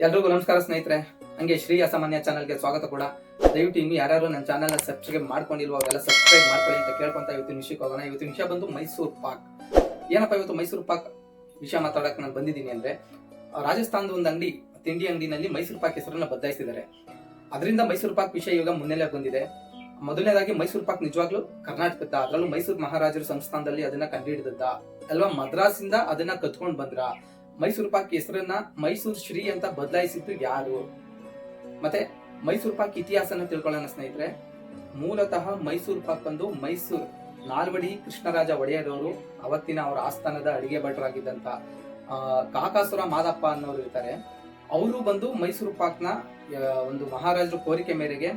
ಎಲ್ರಿಗೂ ನಮಸ್ಕಾರ ಸ್ನೇಹಿತರೆ. ಹಂಗೆ ಶ್ರೀ ಅಸಾಮಾನ್ಯ ಚಾನಲ್ಗೆ ಸ್ವಾಗತ ಕೂಡ. ದಯವಿಟ್ಟು ಇನ್ನು ಯಾರು ನನ್ನ ಚಾನಲ್ನ ಸಬ್ಸ್ಕ್ರೈಬ್ ಮಾಡ್ಕೊಂಡಿಲ್ವೋ ಅವೆಲ್ಲ ಸಬ್ಸ್ಕ್ರೈಬ್ ಮಾಡ್ಕೊಳ್ಳಿ ಅಂತ ಕೇಳ್ಕೊಂತ ಇವತ್ತಿನ ವಿಷಯಕ್ಕೆ ಹೋಗೋಣ. ಇವತ್ತಿನ ವಿಷಯ ಬಂದು ಮೈಸೂರು ಪಾಕ್. ಏನಪ್ಪ ಇವತ್ತು ಮೈಸೂರು ಪಾಕ್ ವಿಷಯ ಮಾತಾಡಕ್ಕೆ ನಾನು ಬಂದಿದ್ದೀನಿ ಅಂದ್ರೆ, ರಾಜಸ್ಥಾನದ ಒಂದು ಅಂಗಡಿ, ತಿಂಡಿ ಅಂಗಡಿನಲ್ಲಿ ಮೈಸೂರು ಪಾಕ್ ಹೆಸರನ್ನ ಬದಲಾಯಿಸಿದ್ದಾರೆ. ಅದರಿಂದ ಮೈಸೂರು ಪಾಕ್ ವಿಷಯ ಇವಾಗ ಮುನ್ನೆಲೆ ಬಂದಿದೆ. ಮೊದಲನೇದಾಗಿ ಮೈಸೂರು ಪಾಕ್ ನಿಜವಾಗ್ಲೂ ಕರ್ನಾಟಕದ, ಅದರಲ್ಲೂ ಮೈಸೂರು ಮಹಾರಾಜರ ಸಂಸ್ಥಾನದಲ್ಲಿ ಅದನ್ನ ಕಂಡುಹಿಡಿದದ್ದ ಅಲ್ವಾ? ಮದ್ರಾಸಿಂದ ಅದನ್ನ ಕತ್ಕೊಂಡ್ ಬಂದ್ರ? ಮೈಸೂರು ಪಾಕ್ ಹೆಸರನ್ನ ಮೈಸೂರು ಶ್ರೀ ಅಂತ ಬದಲಾಯಿಸಿದ್ದು ಯಾರು? ಮತ್ತೆ ಮೈಸೂರು ಪಾಕ್ ಇತಿಹಾಸನ ತಿಳ್ಕೊಳ್ಳೋಣ ಸ್ನೇಹಿತರೆ. ಮೂಲತಃ ಮೈಸೂರು ಪಾಕ್ ಬಂದು ಮೈಸೂರು ನಾಲ್ವಡಿ ಕೃಷ್ಣರಾಜ ಒಡೆಯರವರು ಅವತ್ತಿನ ಅವರ ಆಸ್ಥಾನದ ಅಡಿಗೆ ಭಟ್ರಾಗಿದ್ದಂತ ಕಾಕಾಸುರ ಮಾದಪ್ಪ ಅನ್ನೋರು ಇರ್ತಾರೆ. ಅವರು ಬಂದು ಮೈಸೂರು ಪಾಕ್ನ ಒಂದು ಮಹಾರಾಜರ ಕೋರಿಕೆ ಮೇರೆಗೆ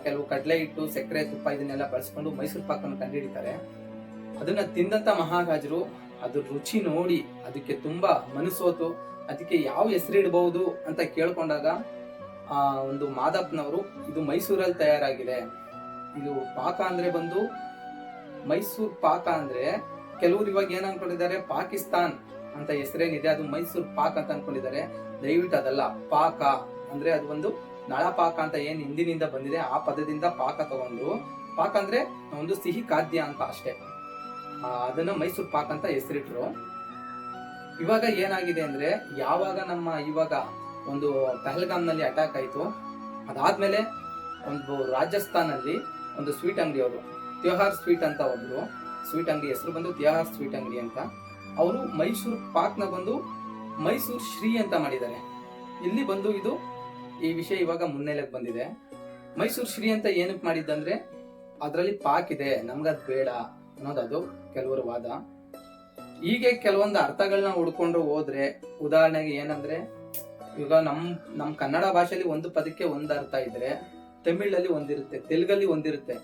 ಕೆಲವು ಕಡಲೆ ಹಿಟ್ಟು, ಸಕ್ಕರೆ, ತುಪ್ಪ ಇದನ್ನೆಲ್ಲ ಬಳಸ್ಕೊಂಡು ಮೈಸೂರು ಪಾಕ್ ಅನ್ನು ಕಂಡುಹಿಡಿತಾರೆ. ಅದನ್ನ ತಿಂದಂತ ಮಹಾರಾಜರು ಅದ್ರ ರುಚಿ ನೋಡಿ ಅದಕ್ಕೆ ತುಂಬಾ ಮನಸ್ಸೋತು. ಅದಕ್ಕೆ ಯಾವ ಹೆಸರಿಡಬಹುದು ಅಂತ ಕೇಳ್ಕೊಂಡಾಗ ಒಂದು ಮಾದಪ್ಪನವರು ಇದು ಮೈಸೂರಲ್ಲಿ ತಯಾರಾಗಿದೆ, ಇದು ಪಾಕ ಅಂದ್ರೆ ಬಂದು ಮೈಸೂರು ಪಾಕ ಅಂದ್ರೆ, ಕೆಲವರು ಇವಾಗ ಏನ್ ಅನ್ಕೊಂಡಿದ್ದಾರೆ ಪಾಕಿಸ್ತಾನ್ ಅಂತ ಹೆಸರೇನಿದೆ ಅದು ಮೈಸೂರು ಪಾಕ್ ಅಂತ ಅನ್ಕೊಂಡಿದ್ದಾರೆ. ದಯವಿಟ್ಟು ಅದಲ್ಲ. ಪಾಕ ಅಂದ್ರೆ ಅದು ಒಂದು ನಳಪಾಕ ಅಂತ ಏನ್ ಹಿಂದಿನಿಂದ ಬಂದಿದೆ ಆ ಪದದಿಂದ ಪಾಕ ತಗೊಂಡು, ಪಾಕ ಅಂದ್ರೆ ಒಂದು ಸಿಹಿ ಖಾದ್ಯ ಅಂತ ಅಷ್ಟೇ, ಅದನ್ನ ಮೈಸೂರು ಪಾಕ್ ಅಂತ ಹೆಸರಿಟ್ರು. ಇವಾಗ ಏನಾಗಿದೆ ಅಂದ್ರೆ, ಯಾವಾಗ ನಮ್ಮ ಇವಾಗ ಒಂದು ಪಹಲ್ಗಾಮ್ ನಲ್ಲಿ ಅಟ್ಯಾಕ್ ಆಯ್ತು, ಅದಾದ್ಮೇಲೆ ಒಂದು ರಾಜಸ್ಥಾನಲ್ಲಿ ಒಂದು ಸ್ವೀಟ್ ಅಂಗಡಿಯವರು, ತ್ಯೋಹಾರ್ ಸ್ವೀಟ್ ಅಂತ ಒಬ್ರು ಸ್ವೀಟ್ ಅಂಗಡಿ, ಹೆಸರು ಬಂದು ತ್ಯೋಹಾರ್ ಸ್ವೀಟ್ ಅಂಗಡಿ ಅಂತ, ಅವರು ಮೈಸೂರು ಪಾಕ್ನ ಬಂದು ಮೈಸೂರು ಶ್ರೀ ಅಂತ ಮಾಡಿದ್ದಾರೆ. ಇಲ್ಲಿ ಬಂದು ಇದು ಈ ವಿಷಯ ಇವಾಗ ಮುನ್ನೆಲೆಗೆ ಬಂದಿದೆ. ಮೈಸೂರು ಶ್ರೀ ಅಂತ ಏನಕ್ಕೆ ಮಾಡಿದ್ದಂದ್ರೆ, ಅದರಲ್ಲಿ ಪಾಕ್ ಇದೆ, ನಮ್ಗದ್ ಬೇಡ ಅನ್ನೋದದು ಕೆಲವರು ವಾದ. ಹೀಗೆ ಕೆಲವೊಂದು ಅರ್ಥಗಳನ್ನ ಹುಡ್ಕೊಂಡು ಹೋದ್ರೆ, ಉದಾಹರಣೆಗೆ ಏನಂದ್ರೆ, ಈಗ ನಮ್ ಕನ್ನಡ ಭಾಷೆಯಲ್ಲಿ ಒಂದು ಪದಕ್ಕೆ ಒಂದು ಅರ್ಥ ಇದ್ರೆ ತಮಿಳಲ್ಲಿ ಒಂದಿರುತ್ತೆ, ತೆಲುಗಲ್ಲಿ ಒಂದಿರುತ್ತೆ.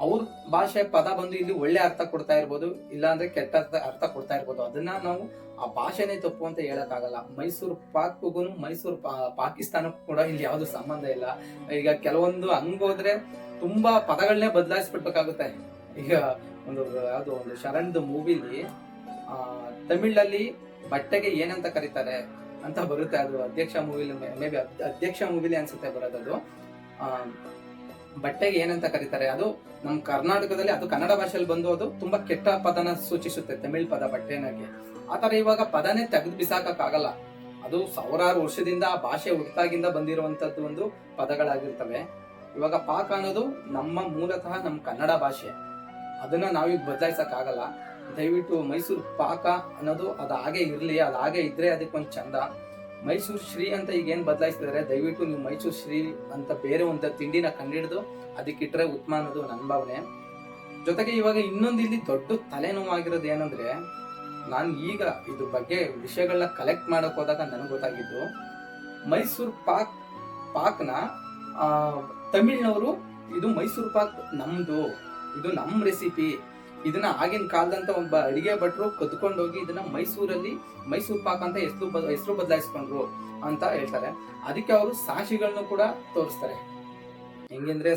ಅವ್ರ ಭಾಷೆ ಪದ ಬಂದು ಇಲ್ಲಿ ಒಳ್ಳೆ ಅರ್ಥ ಕೊಡ್ತಾ ಇರ್ಬೋದು, ಇಲ್ಲ ಅಂದ್ರೆ ಕೆಟ್ಟ ಅರ್ಥ ಕೊಡ್ತಾ ಇರ್ಬೋದು. ಅದನ್ನ ನಾವು ಆ ಭಾಷೆನೇ ತಪ್ಪು ಅಂತ ಹೇಳಕ್ ಆಗಲ್ಲ. ಮೈಸೂರು ಪಾಕ್ಗೂ ಮೈಸೂರು ಪಾಕಿಸ್ತಾನಕ್ಕೂ ಕೂಡ ಇಲ್ಲಿ ಯಾವ್ದು ಸಂಬಂಧ ಇಲ್ಲ. ಈಗ ಕೆಲವೊಂದು ಹಂಗೋದ್ರೆ ತುಂಬಾ ಪದಗಳನ್ನೇ ಬದಲಾಯಿಸ್ಬಿಡ್ಬೇಕಾಗುತ್ತೆ. ಈಗ ಒಂದು ಯಾವ್ದು ಒಂದು ಶರಣ್ದು ಮೂವಿಲಿ ತಮಿಳಲ್ಲಿ ಬಟ್ಟೆಗೆ ಏನಂತ ಕರೀತಾರೆ ಅಂತ ಬರುತ್ತೆ, ಅದು ಅಧ್ಯಕ್ಷ ಮೂವಿಲಿ, ಮೇ ಬಿ ಅಧ್ಯಕ್ಷ ಮೂವಿಲಿ ಅನ್ಸುತ್ತೆ ಬರೋದದು. ಬಟ್ಟೆಗೆ ಏನಂತ ಕರೀತಾರೆ, ಅದು ನಮ್ ಕರ್ನಾಟಕದಲ್ಲಿ ಅದು ಕನ್ನಡ ಭಾಷೆಯಲ್ಲಿ ಬಂದು ಅದು ತುಂಬಾ ಕೆಟ್ಟ ಪದನ ಸೂಚಿಸುತ್ತೆ, ತಮಿಳ್ ಪದ ಬಟ್ಟೆನಾಗೆ. ಆತರ ಇವಾಗ ಪದನೇ ತೆಗೆದು ಬಿಸಾಕಕ್ ಆಗಲ್ಲ. ಅದು ಸಾವಿರಾರು ವರ್ಷದಿಂದ ಆ ಭಾಷೆ ಹುಟ್ಟಾಗಿಂದ ಬಂದಿರುವಂತದ್ದು ಒಂದು ಪದಗಳಾಗಿರ್ತವೆ. ಇವಾಗ ಪಾಕ ಅನ್ನೋದು ನಮ್ಮ ಮೂಲತಃ ನಮ್ಮ ಕನ್ನಡ ಭಾಷೆ, ಅದನ್ನ ನಾವೀಗ ಬದಲಾಯಿಸಕ್ ಆಗಲ್ಲ. ದಯವಿಟ್ಟು ಮೈಸೂರು ಪಾಕ ಅನ್ನೋದು ಅದು ಹಾಗೆ ಇರ್ಲಿ, ಅದು ಹಾಗೆ ಇದ್ರೆ ಅದಕ್ಕೊಂದು ಚಂದ. ಮೈಸೂರು ಶ್ರೀ ಅಂತ ಈಗ ಏನ್ ಬದಲಾಯಿಸಿದಾರೆ, ದಯವಿಟ್ಟು ನೀವು ಮೈಸೂರು ಶ್ರೀ ಅಂತ ಬೇರೆ ಒಂದು ತಿಂಡಿನ ಕಂಡಿಡಿದು ಅದಕ್ಕಿಟ್ರೆ ಉತ್ತಮ ಅನ್ನೋದು ನನ್ನ ಭಾವನೆ. ಜೊತೆಗೆ ಇವಾಗ ಇನ್ನೊಂದು ಇಲ್ಲಿ ದೊಡ್ಡ ತಲೆನೋವಾಗಿರೋದು ಏನಂದ್ರೆ, ನಾನು ಈಗ ಇದ್ರ ಬಗ್ಗೆ ವಿಷಯಗಳನ್ನ ಕಲೆಕ್ಟ್ ಮಾಡಕ್ ಹೋದಾಗ ನನಗೆ ಗೊತ್ತಾಗಿದ್ದು, ಮೈಸೂರು ಪಾಕ್ನ ತಮಿಳ್ನವರು ಇದು ಮೈಸೂರು ಪಾಕ್ ನಮ್ದು, ಇದು ನಮ್ ರೆಸಿಪಿ, ಇದನ್ನ ಆಗಿನ ಕಾಲದಂತ ಒಬ್ಬ ಅಡಿಗೆ ಭಟ್ರು ಕದ್ಕೊಂಡೋಗಿ ಇದನ್ನ ಮೈಸೂರಲ್ಲಿ ಮೈಸೂರು ಪಾಕ್ ಅಂತ ಹೆಸರು ಬದಲಾಯಿಸ್ಕೊಂಡ್ರು ಅಂತ ಹೇಳ್ತಾರೆ. ಅದಕ್ಕೆ ಅವರು ಸಾಕ್ಷಿಗಳನ್ನು ಕೂಡ ತೋರಿಸ್ತಾರೆ. ಹೆಂಗಂದ್ರೆ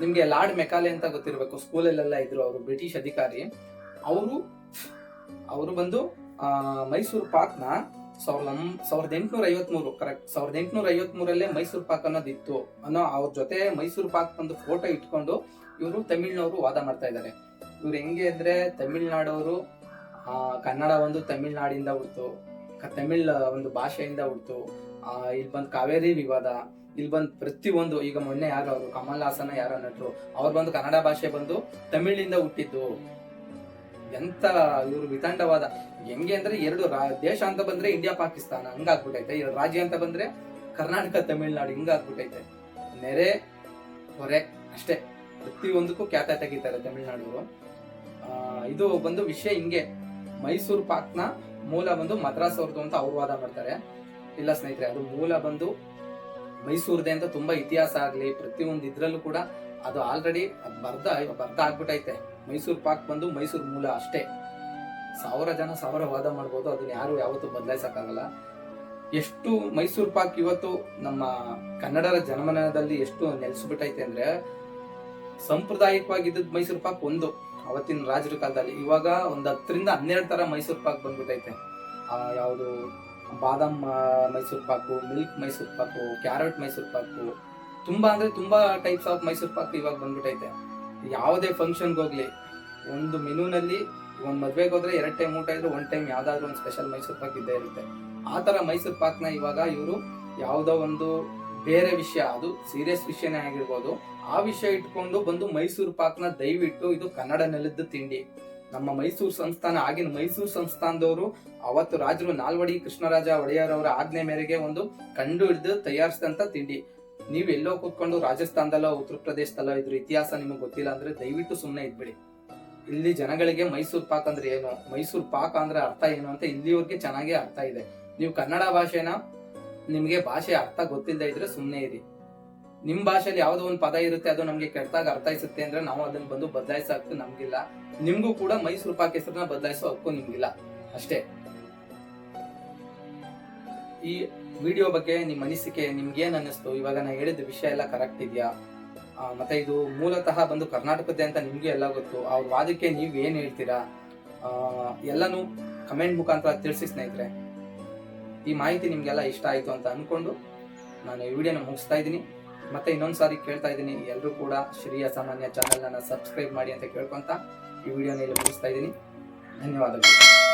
ನಿಮ್ಗೆ ಲಾರ್ಡ್ ಮೆಕಾಲೆ ಅಂತ ಗೊತ್ತಿರ್ಬೇಕು, ಸ್ಕೂಲಲ್ಲೆಲ್ಲ ಇದ್ರು, ಅವರು ಬ್ರಿಟಿಷ್ ಅಧಿಕಾರಿ. ಅವರು ಬಂದು ಮೈಸೂರು ಪಾಕ್ನ 1853 ಕರೆಕ್ಟ್ 1853 ಮೈಸೂರು ಪಾಕ್ ಅನ್ನೋದಿತ್ತು ಅನ್ನೋ ಅವ್ರ ಜೊತೆ ಮೈಸೂರು ಪಾಕ್ ಒಂದು ಫೋಟೋ ಇಟ್ಕೊಂಡು ಇವರು ತಮಿಳ್ನವರು ವಾದ ಮಾಡ್ತಾ ಇದ್ದಾರೆ. ಇವ್ರು ಹೆಂಗೆ ಅಂದ್ರೆ, ತಮಿಳ್ನಾಡವರು ಕನ್ನಡ ಒಂದು ತಮಿಳ್ನಾಡಿಂದ ಹುಡ್ತು, ತಮಿಳ್ ಒಂದು ಭಾಷೆಯಿಂದ ಹುಡ್ತು, ಇಲ್ಲಿ ಬಂದು ಕಾವೇರಿ ವಿವಾದ, ಇಲ್ಲಿ ಬಂದು ಪ್ರತಿಯೊಂದು, ಈಗ ಮೊನ್ನೆ ಯಾರು ಅವರು ಕಮಲ್ ಹಾಸನ ಯಾರೋ ನಟರು, ಅವ್ರು ಬಂದು ಕನ್ನಡ ಭಾಷೆ ಬಂದು ತಮಿಳಿಂದ ಹುಟ್ಟಿದ್ದು. ಎಂತ ಇವ್ರು ವಿತಂಡವಾದ. ಹೆಂಗೆ ಅಂದ್ರೆ, ಎರಡು ದೇಶ ಅಂತ ಬಂದ್ರೆ ಇಂಡಿಯಾ ಪಾಕಿಸ್ತಾನ ಹಂಗಾಗ್ಬಿಟ್ಟೈತೆ, ಎರಡು ರಾಜ್ಯ ಅಂತ ಬಂದ್ರೆ ಕರ್ನಾಟಕ ತಮಿಳ್ನಾಡು ಹಿಂಗಾಗ್ಬಿಟ್ಟೈತೆ. ನೆರೆ ಹೊರೆ ಅಷ್ಟೇ, ಪ್ರತಿಯೊಂದಕ್ಕೂ ಖ್ಯಾತ ತೆಗಿತಾರೆ ತಮಿಳ್ನಾಡವರು. ಇದು ಬಂದು ವಿಷಯ ಹಿಂಗೆ. ಮೈಸೂರು ಪಾಕ್ನ ಮೂಲ ಬಂದು ಮದ್ರಾಸ್ ಅವ್ರದ್ದು ಅಂತ ಅವ್ರು ವಾದ ಮಾಡ್ತಾರೆ. ಇಲ್ಲ ಸ್ನೇಹಿತರೆ, ಅದು ಮೂಲ ಬಂದು ಮೈಸೂರ್ದೆ ಅಂತ ತುಂಬಾ ಇತಿಹಾಸ ಆಗ್ಲಿ ಪ್ರತಿಯೊಂದು ಇದ್ರಲ್ಲೂ ಕೂಡ ಅದು ಆಲ್ರೆಡಿ ಬರ್ದ ಆಗ್ಬಿಟ್ಟೈತೆ. ಮೈಸೂರು ಪಾಕ್ ಬಂದು ಮೈಸೂರು ಮೂಲ ಅಷ್ಟೇ. ಸಾವಿರ ವಾದ ಮಾಡ್ಬೋದು, ಅದನ್ನ ಯಾರು ಯಾವತ್ತೂ ಬದಲಾಯಿಸಕ್ಕಾಗಲ್ಲ. ಎಷ್ಟು ಮೈಸೂರು ಪಾಕ್ ಇವತ್ತು ನಮ್ಮ ಕನ್ನಡರ ಜನಮನದಲ್ಲಿ ಎಷ್ಟು ನೆಲೆಸ್ಬಿಟ್ಟೈತೆ ಅಂದ್ರೆ, ಸಾಂಪ್ರದಾಯಿಕವಾಗಿದ್ದ ಮೈಸೂರು ಪಾಕ್ ಒಂದು ಅವತ್ತಿನ ರಾಜರ ಕಾಲದಲ್ಲಿ, ಇವಾಗ ಒಂದ್ 10 ರಿಂದ 12 ತರ ಮೈಸೂರು ಪಾಕ್ ಬಂದ್ಬಿಟ್ಟೈತೆ. ಯಾವುದು ಬಾದಾಮ್ ಮೈಸೂರು ಪಾಕು, ಮಿಲ್ಕ್ ಮೈಸೂರು ಪಾಕು, ಕ್ಯಾರೆಟ್ ಮೈಸೂರು ಪಾಕು, ತುಂಬಾ ಅಂದ್ರೆ ತುಂಬಾ ಟೈಪ್ಸ್ ಆಫ್ ಮೈಸೂರು ಪಾಕು ಇವಾಗ ಬಂದ್ಬಿಟ್ಟೈತೆ. ಯಾವುದೇ ಫಂಕ್ಷನ್ಗೆ ಹೋಗ್ಲಿ, ಒಂದು ಮೆನುನಲ್ಲಿ ಒಂದು ಮದ್ವೆಗೆ ಹೋದ್ರೆ 2 ಟೈಮ್ ಊಟ ಇದ್ರೆ 1 ಟೈಮ್ ಯಾವ್ದಾದ್ರು ಒಂದು ಸ್ಪೆಷಲ್ ಮೈಸೂರು ಪಾಕ್ ಇದ್ದೇ ಇರುತ್ತೆ. ಆ ತರ ಮೈಸೂರು ಪಾಕ್ನ ಇವಾಗ ಇವರು ಯಾವುದೋ ಒಂದು ಬೇರೆ ವಿಷಯ, ಅದು ಸೀರಿಯಸ್ ವಿಷಯನೇ ಆಗಿರ್ಬೋದು, ಆ ವಿಷಯ ಇಟ್ಕೊಂಡು ಬಂದು ಮೈಸೂರು ಪಾಕ್ನ ದಯವಿಟ್ಟು, ಇದು ಕನ್ನಡ ನೆಲದ ತಿಂಡಿ. ನಮ್ಮ ಮೈಸೂರು ಸಂಸ್ಥಾನ, ಆಗಿನ ಮೈಸೂರು ಸಂಸ್ಥಾನದವರು ಅವತ್ತು ರಾಜರು ನಾಲ್ವಡಿ ಕೃಷ್ಣರಾಜ ಒಡೆಯರ್ ಅವರ ಆಜ್ಞೆ ಮೇರೆಗೆ ಒಂದು ಕಂಡು ಹಿಡಿದು ತಯಾರಿಸಿದಂತ ತಿಂಡಿ. ನೀವ್ ಎಲ್ಲೋ ಕೂತ್ಕೊಂಡು ರಾಜಸ್ಥಾನದಲ್ಲೋ ಉತ್ತರ ಪ್ರದೇಶದಲ್ಲೋ ಇದ್ರ ಇತಿಹಾಸ ನಿಮಗೆ ಗೊತ್ತಿಲ್ಲ ಅಂದ್ರೆ ದಯವಿಟ್ಟು ಸುಮ್ಮನೆ ಇದ್ಬಿಡಿ. ಇಲ್ಲಿ ಜನಗಳಿಗೆ ಮೈಸೂರು ಪಾಕ್ ಅಂದ್ರೆ ಏನು, ಮೈಸೂರು ಪಾಕ್ ಅಂದ್ರೆ ಅರ್ಥ ಏನು ಅಂತ ಇಲ್ಲಿಯವ್ರಿಗೆ ಚೆನ್ನಾಗಿ ಅರ್ಥ ಇದೆ. ನೀವು ಕನ್ನಡ ಭಾಷೆನ, ನಿಮ್ಗೆ ಭಾಷೆ ಅರ್ಥ ಗೊತ್ತಿಲ್ಲದೆ ಇದ್ರೆ ಸುಮ್ಮನೆ ಇರಿ. ನಿಮ್ ಭಾಷೆಯಲ್ಲಿ ಯಾವ್ದೋ ಒಂದು ಪದ ಇರುತ್ತೆ, ಅದು ನಮ್ಗೆ ಕೆಟ್ಟಾಗ ಅರ್ಥೈಸುತ್ತೆ ಅಂದ್ರೆ ನಾವು ಅದನ್ನ ಬಂದು ಬದಲಾಯಿಸೋ ಹಕ್ಕು ನಮ್ಗಿಲ್ಲ. ನಿಮ್ಗೂ ಕೂಡ ಮೈಸೂರು ಪಾಕ್ ಹೆಸರನ್ನ ಬದಲಾಯಿಸೋ ಹಕ್ಕು ನಿಮ್ಗಿಲ್ಲ ಅಷ್ಟೇ. ಈ ವಿಡಿಯೋ ಬಗ್ಗೆ ನಿಮ್ಮ ಅನಿಸಿಕೆ ನಿಮ್ಗೆ ಏನ್ ಅನ್ನಿಸ್ತು? ಇವಾಗ ನಾ ಹೇಳಿದ ವಿಷಯ ಎಲ್ಲ ಕರೆಕ್ಟ್ ಇದೆಯಾ? ಮತ್ತೆ ಇದು ಮೂಲತಃ ಬಂದು ಕರ್ನಾಟಕದ್ದೇ ಅಂತ ನಿಮ್ಗೆ ಎಲ್ಲ ಗೊತ್ತು. ಅವ್ರ ವಾದಕ್ಕೆ ನೀವ್ ಏನ್ ಹೇಳ್ತೀರಾ? ಎಲ್ಲಾನು ಕಮೆಂಟ್ ಮುಖಾಂತರ ತಿಳಿಸಿ ಸ್ನೇಹಿತರೆ. ಈ ಮಾಹಿತಿ ನಿಮ್ಗೆಲ್ಲ ಇಷ್ಟ ಆಯ್ತು ಅಂತ ಅನ್ಕೊಂಡು ನಾನು ಈ ವಿಡಿಯೋನ ಮುಗಿಸ್ತಾ ಇದ್ದೀನಿ. ಮತ್ತೆ ಇನ್ನೊಂದ್ಸಾರಿ ಕೇಳ್ತಾ ಇದ್ದೀನಿ, ಎಲ್ಲರೂ ಕೂಡ ಶ್ರೀ ಅಸಾಮಾನ್ಯ ಚಾನೆಲ್ ಅನ್ನ ಸಬ್ಸ್ಕ್ರೈಬ್ ಮಾಡಿ ಅಂತ ಕೇಳ್ಕೊಂತ ಈ ವಿಡಿಯೋನ ಇಲ್ಲಿ ಮುಗಿಸ್ತಾ ಇದ್ದೀನಿ. ಧನ್ಯವಾದಗಳು.